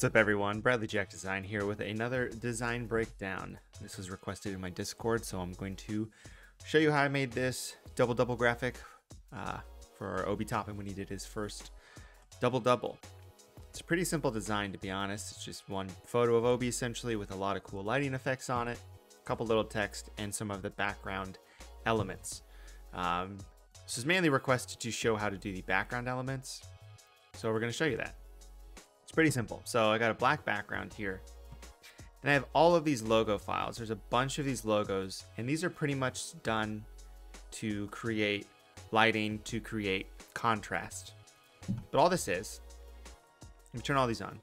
What's up everyone, Bradley Jack Design here with another design breakdown. This was requested in my Discord, so I'm going to show you how I made this double double graphic for Obi Toppin when he did his first double double. It's a pretty simple design, to be honest. It's just one photo of Obi essentially with a lot of cool lighting effects on it, a couple little text, and some of the background elements. This is mainly requested to show how to do the background elements, so we're going to show you that. It's pretty simple. So I got a black background here. Then I have all of these logo files. There's a bunch of these logos, and these are pretty much done to create lighting, to create contrast. But all this is, let me turn all these on.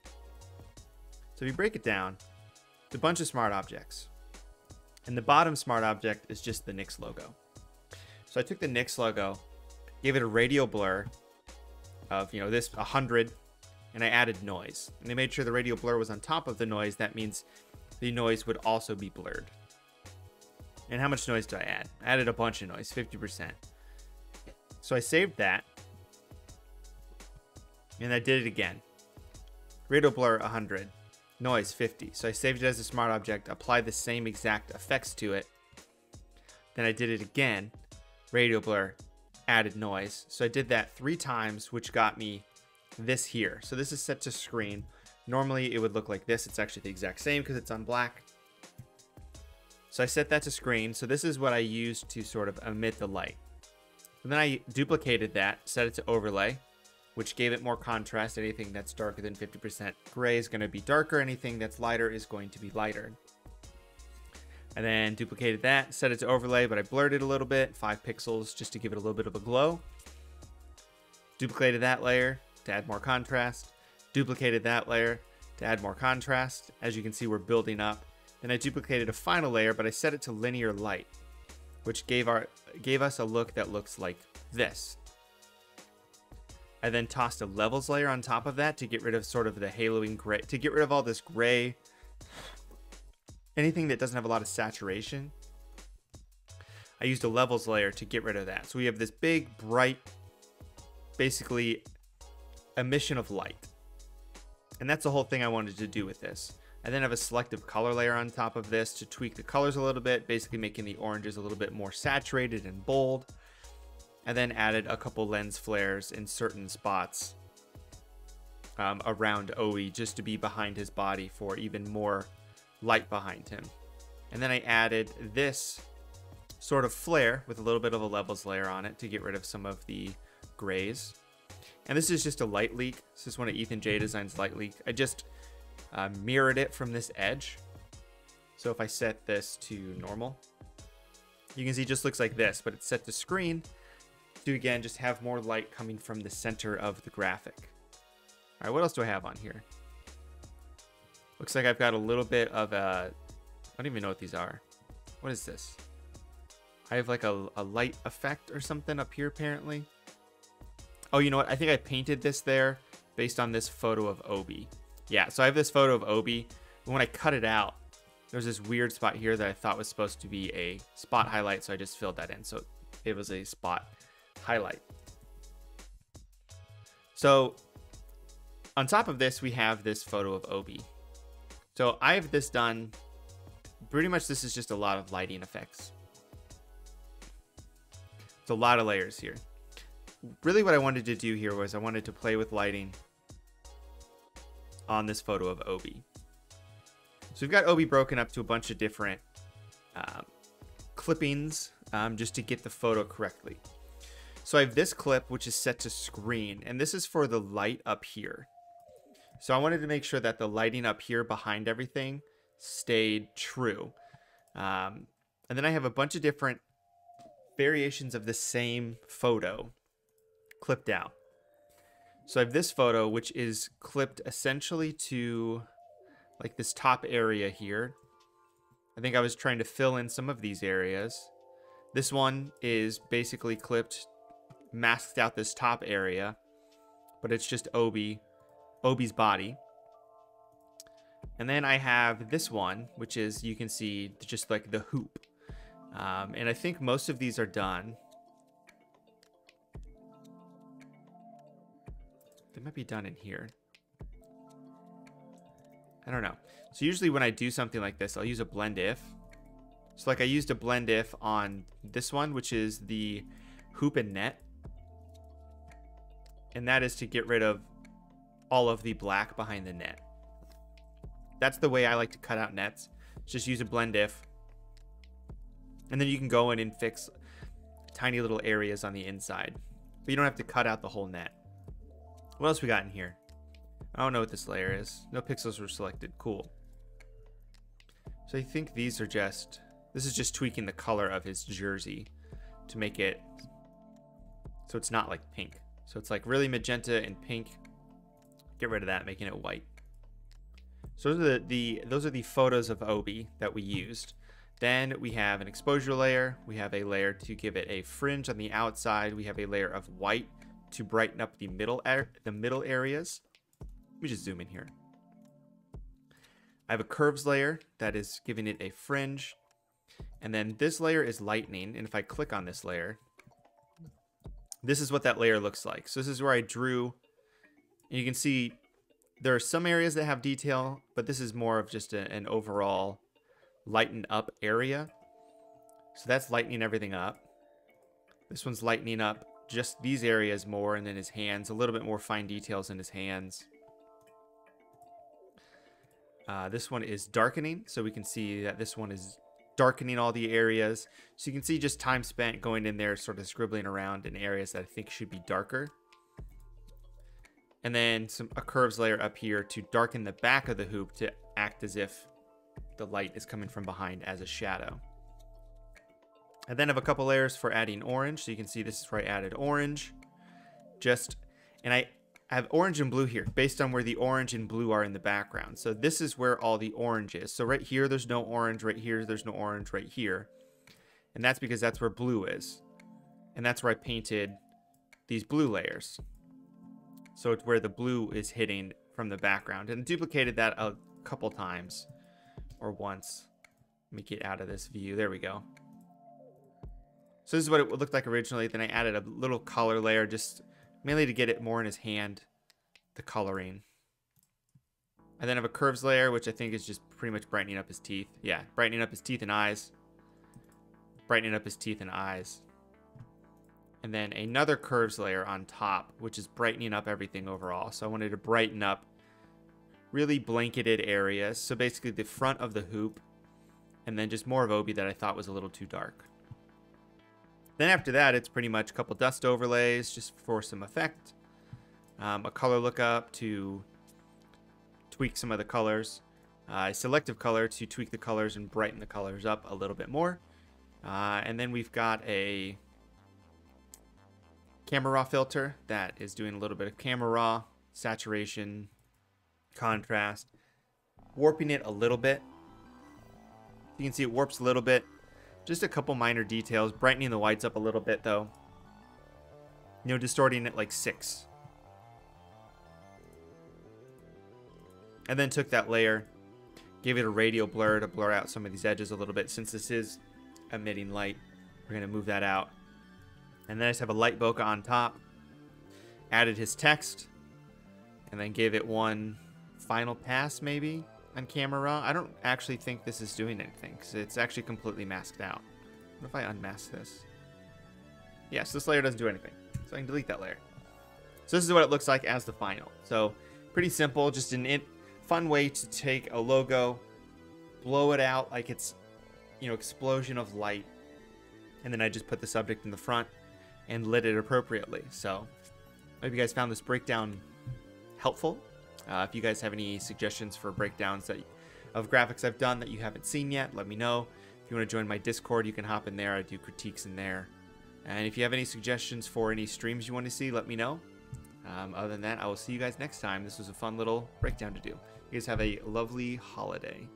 So if you break it down, it's a bunch of smart objects. And the bottom smart object is just the Nix logo. So I took the Nix logo, gave it a radial blur of, this 100, and I added noise. And I made sure the radial blur was on top of the noise. That means the noise would also be blurred. And how much noise do I add? I added a bunch of noise, 50%. So I saved that. And I did it again. Radial blur 100, noise 50. So I saved it as a smart object, applied the same exact effects to it. Then I did it again, radial blur, added noise. So I did that 3 times, which got me this here. So this is set to screen. Normally it would look like this. It's actually the exact same because it's on black. So I set that to screen. So this is what I used to sort of emit the light. And then I duplicated that, set it to overlay, which gave it more contrast. Anything that's darker than 50% gray is going to be darker. Anything that's lighter is going to be lighter. And then duplicated that, set it to overlay, but I blurred it a little bit, 5 pixels, just to give it a little bit of a glow. Duplicated that layer to add more contrast. Duplicated that layer to add more contrast. As you can see, we're building up. Then I duplicated a final layer, but I set it to linear light, which gave us a look that looks like this. I then tossed a levels layer on top of that to get rid of sort of the haloing gray, to get rid of all this gray, anything that doesn't have a lot of saturation. I used a levels layer to get rid of that. So we have this big, bright, basically emission of light. And that's the whole thing I wanted to do with this. I then have a selective color layer on top of this to tweak the colors a little bit, basically making the oranges a little bit more saturated and bold. And then added a couple lens flares in certain spots around Obi, just to be behind his body for even more light behind him. And then I added this sort of flare with a little bit of a levels layer on it to get rid of some of the grays. And this is just a light leak. This is one of Ethan J. Design's light leak. I just mirrored it from this edge. So if I set this to normal, you can see it just looks like this, but it's set to screen to, again, just have more light coming from the center of the graphic. All right, what else do I have on here? Looks like I've got a little bit of a, I don't even know what these are. What is this? I have like a light effect or something up here apparently. Oh, you know what? I think I painted this there based on this photo of Obi. Yeah, so I have this photo of Obi. And when I cut it out, there's this weird spot here that I thought was supposed to be a spot highlight, so I just filled that in. So it was a spot highlight. So on top of this, we have this photo of Obi. So I have this done, pretty much this is just a lot of lighting effects. It's a lot of layers here. Really what I wanted to do here was I wanted to play with lighting on this photo of Obi. So we've got Obi broken up to a bunch of different clippings just to get the photo correctly. So I have this clip which is set to screen, and this is for the light up here. So I wanted to make sure that the lighting up here behind everything stayed true. And then I have a bunch of different variations of the same photo clipped out. So I have this photo, which is clipped essentially to like this top area here. I think I was trying to fill in some of these areas. This one is basically clipped, masked out this top area, but it's just Obi's body. And then I have this one, which is, you can see just like the hoop. And I think most of these are done. They might be done in here. I don't know. So usually when I do something like this, I'll use a blend if. So like I used a blend if on this one, which is the hoop and net. And that is to get rid of all of the black behind the net. That's the way I like to cut out nets. Just use a blend if. And then you can go in and fix tiny little areas on the inside. But you don't have to cut out the whole net. What else we got in here? I don't know what this layer is. No pixels were selected. Cool. So I think these are just... This is just tweaking the color of his jersey to make it so it's not like pink. So it's like really magenta and pink. Get rid of that, making it white. So those are the photos of Obi that we used. Then we have an exposure layer. We have a layer to give it a fringe on the outside. We have a layer of white to brighten up the middle areas. Let me just zoom in here. I have a curves layer that is giving it a fringe. And then this layer is lightning. And if I click on this layer, this is what that layer looks like. So this is where I drew. And you can see there are some areas that have detail, but this is more of just an overall lightened up area. So that's lightening everything up. This one's lightening up just these areas more, and then his hands, a little bit more fine details in his hands. This one is darkening, so we can see that this one is darkening all the areas. So you can see just time spent going in there, sort of scribbling around in areas that I think should be darker. And then a curves layer up here to darken the back of the hoop to act as if the light is coming from behind as a shadow. I then have a couple layers for adding orange. So you can see this is where I added orange. And I have orange and blue here based on where the orange and blue are in the background. So this is where all the orange is. So right here, there's no orange. Right here, there's no orange. Right here. And that's because that's where blue is. And that's where I painted these blue layers. So it's where the blue is hitting from the background. And duplicated that a couple times. Or once. Let me get out of this view. There we go. So this is what it looked like originally. Then I added a little color layer just mainly to get it more in his hand, the coloring. I then have a curves layer, which I think is just pretty much brightening up his teeth. Yeah, brightening up his teeth and eyes. Brightening up his teeth and eyes. And then another curves layer on top, which is brightening up everything overall. So I wanted to brighten up really blanketed areas. So basically the front of the hoop, and then just more of Obi that I thought was a little too dark. Then after that, it's pretty much a couple dust overlays just for some effect. A color lookup to tweak some of the colors. A selective color to tweak the colors and brighten the colors up a little bit more. And then we've got a camera raw filter that is doing a little bit of camera raw, saturation, contrast, warping it a little bit. You can see it warps a little bit. Just a couple minor details, brightening the whites up a little bit though. You know, distorting it like 6. And then took that layer, gave it a radial blur to blur out some of these edges a little bit. Since this is emitting light, we're going to move that out. And then I just have a light bokeh on top. Added his text. And then gave it one final pass maybe on camera raw. I don't actually think this is doing anything because it's actually completely masked out. What if I unmask this? Yes, this layer doesn't do anything. So I can delete that layer. So this is what it looks like as the final. So pretty simple, just an fun way to take a logo, blow it out like it's, you know, explosion of light. And then I just put the subject in the front and lit it appropriately. So I hope you guys found this breakdown helpful. If you guys have any suggestions for breakdowns of graphics I've done that you haven't seen yet, let me know. If you want to join my Discord, you can hop in there. I do critiques in there. And if you have any suggestions for any streams you want to see, let me know. Other than that, I will see you guys next time. This was a fun little breakdown to do. You guys have a lovely holiday.